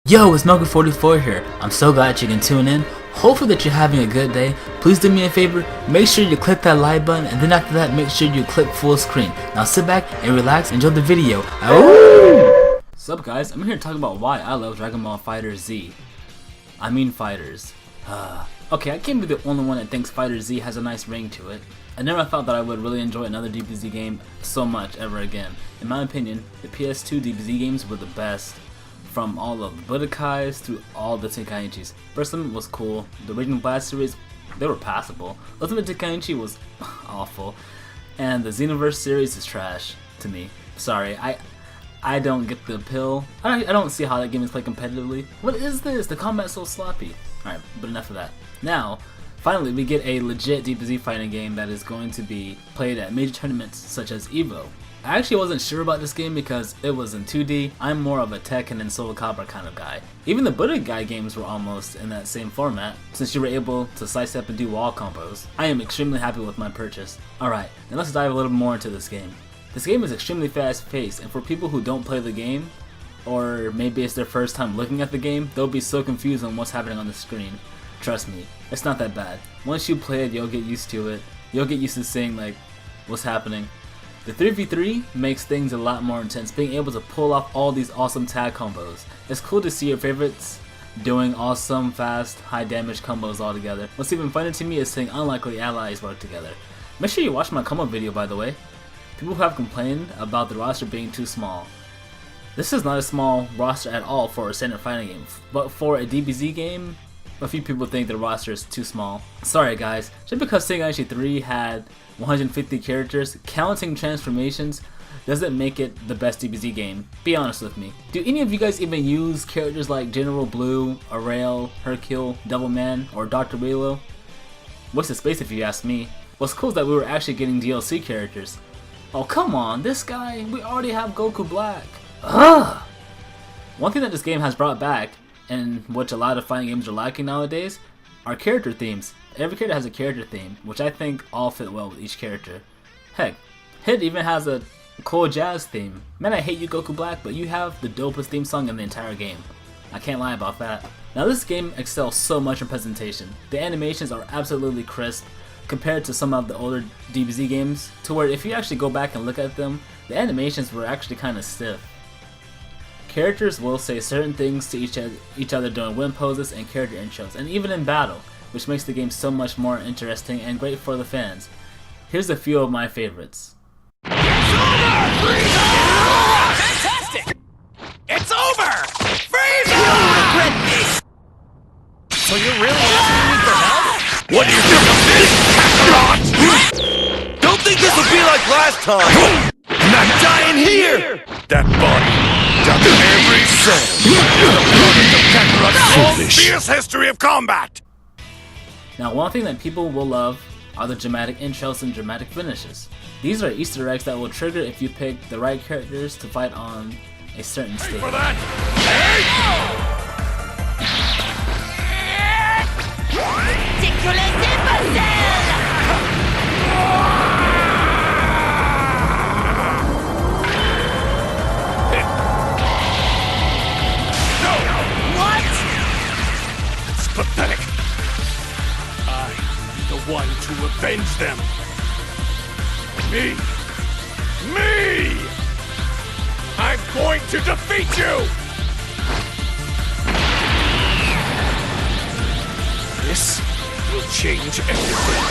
Yo, it's Melku44 here. I'm so glad you can tune in. Hopefully that you're having a good day. Please do me a favor, make sure you click that like button, and then after that make sure you click full screen. Now sit back and relax, enjoy the video. What's up guys, I'm here to talk about why I love Dragon Ball FighterZ. I mean fighters. Okay, I can't be the only one that thinks FighterZ has a nice ring to it. I never thought that I would really enjoy another DBZ game so much ever again. In my opinion, the PS2 DBZ games were the best. From all of the Budokais through all the Tenkaichis. First one was cool. The Raging Blast series, they were passable. Ultimate Tenkaichi was awful. And the Xenoverse series is trash to me. Sorry, I don't get the appeal. I don't see how that game is played competitively. What is this? The combat's so sloppy. Alright, but enough of that. Now, finally we get a legit DBZ fighting game that is going to be played at major tournaments such as EVO. I actually wasn't sure about this game because it was in 2D. I'm more of a Tekken and Soul Calibur kind of guy. Even the Budokai games were almost in that same format, since you were able to slice up and do wall combos. I am extremely happy with my purchase. Alright, now let's dive a little more into this game. This game is extremely fast paced, and for people who don't play the game, or maybe it's their first time looking at the game, they'll be so confused on what's happening on the screen. Trust me, it's not that bad. Once you play it, you'll get used to it. You'll get used to seeing like what's happening. The 3v3 makes things a lot more intense, being able to pull off all these awesome tag combos. It's cool to see your favorites doing awesome, fast, high damage combos all together. What's even funnier to me is seeing unlikely allies work together. Make sure you watch my combo video, by the way. People have complained about the roster being too small. This is not a small roster at all for a standard fighting game, but for a DBZ game, a few people think the roster is too small. Sorry guys, just because Tenkaichi 3 had 150 characters, counting transformations, doesn't make it the best DBZ game. Be honest with me. Do any of you guys even use characters like General Blue, Arail, Hercule, Devilman, or Dr. Relo? What's the space if you ask me? What's cool is that we were actually getting DLC characters. Oh come on, this guy, we already have Goku Black. Ugh! One thing that this game has brought back, and which a lot of fighting games are lacking nowadays, are character themes. Every character has a character theme, which I think all fit well with each character. Heck, Hit even has a cool jazz theme. Man, I hate you Goku Black, but you have the dopest theme song in the entire game. I can't lie about that. Now this game excels so much in presentation. The animations are absolutely crisp compared to some of the older DBZ games, to where if you actually go back and look at them, the animations were actually kind of stiff. Characters will say certain things to each other during win poses and character intros, and even in battle, which makes the game so much more interesting and great for the fans. Here's a few of my favorites. It's over! Frieza! Fantastic! It's over! Frieza! You'll regret this! So you're really asking me for help? What do you think of this, Kakarot? Don't think this will be like last time! I'm not dying here! That body, down to every cell. The product of Kakarot's fierce history of combat! Now one thing that people will love are the dramatic intros and dramatic finishes. These are Easter eggs that will trigger if you pick the right characters to fight on a certain stage. For that! Ridiculous imbecile! What? It's pathetic. The one to avenge them. Me! I'm going to defeat you! This will change everything.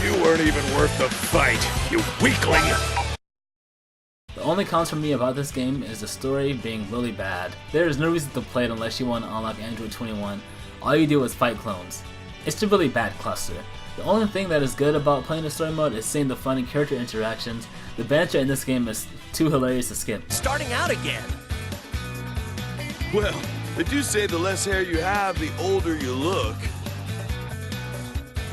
You weren't even worth the fight, you weakling! The only cons for me about this game is the story being really bad. There is no reason to play it unless you want to unlock Android 21. All you do is fight clones. It's a really bad cluster. The only thing that is good about playing the story mode is seeing the funny character interactions. The banter in this game is too hilarious to skip. Starting out again! Well, they do say the less hair you have, the older you look.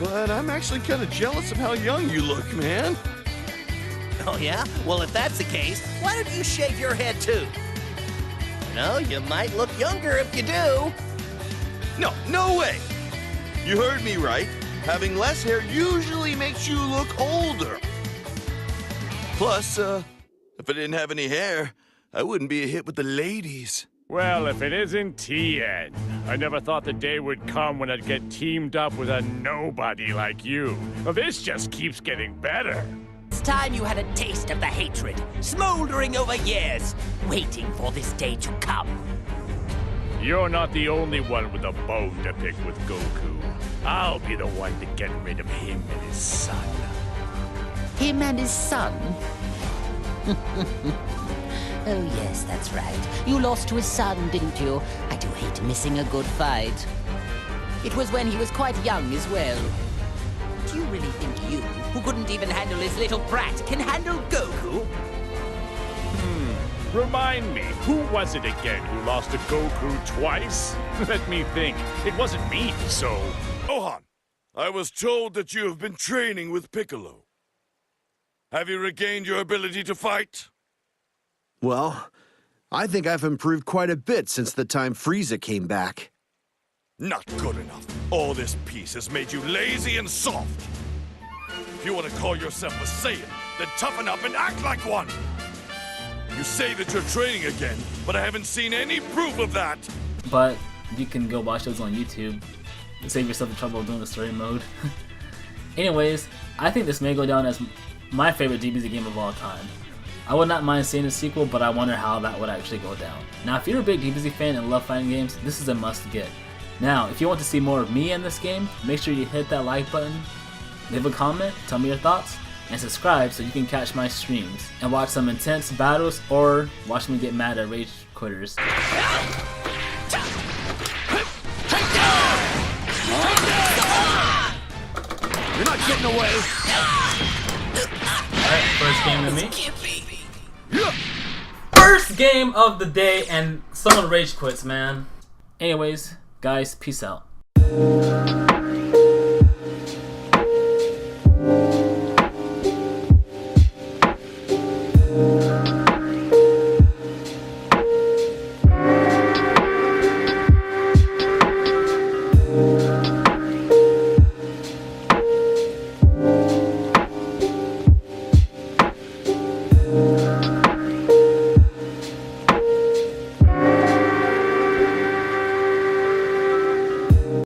But I'm actually kind of jealous of how young you look, man. Oh, yeah? Well, if that's the case, why don't you shave your head, too? You know, you might look younger if you do. No way! You heard me right. Having less hair usually makes you look older. Plus, if I didn't have any hair, I wouldn't be a hit with the ladies. Well, if it isn't Tien. I never thought the day would come when I'd get teamed up with a nobody like you. Well, this just keeps getting better. It's time you had a taste of the hatred, smoldering over years, waiting for this day to come. You're not the only one with a bone to pick with Goku. I'll be the one to get rid of him and his son. Him and his son? Oh, yes, that's right. You lost to his son, didn't you? I do hate missing a good fight. It was when he was quite young as well. Do you really think you, who couldn't even handle his little brat, can handle Goku? Remind me, who was it again who lost to Goku twice? Let me think. It wasn't me, so... Gohan, I was told that you have been training with Piccolo. Have you regained your ability to fight? Well, I think I've improved quite a bit since the time Frieza came back. Not good enough. All this peace has made you lazy and soft. If you want to call yourself a Saiyan, then toughen up and act like one. You say that you're training again, but I haven't seen any proof of that. But you can go watch those on YouTube. Save yourself the trouble of doing the story mode. Anyways, I think this may go down as my favorite DBZ game of all time. I would not mind seeing a sequel, but I wonder how that would actually go down. Now, if you're a big DBZ fan and love fighting games, this is a must get. Now, if you want to see more of me in this game, make sure you hit that like button, leave a comment, tell me your thoughts, and subscribe so you can catch my streams and watch some intense battles or watch me get mad at rage quitters. You're not getting away! Alright, first game to me. First game of the day and someone rage quits, man. Anyways, guys, peace out.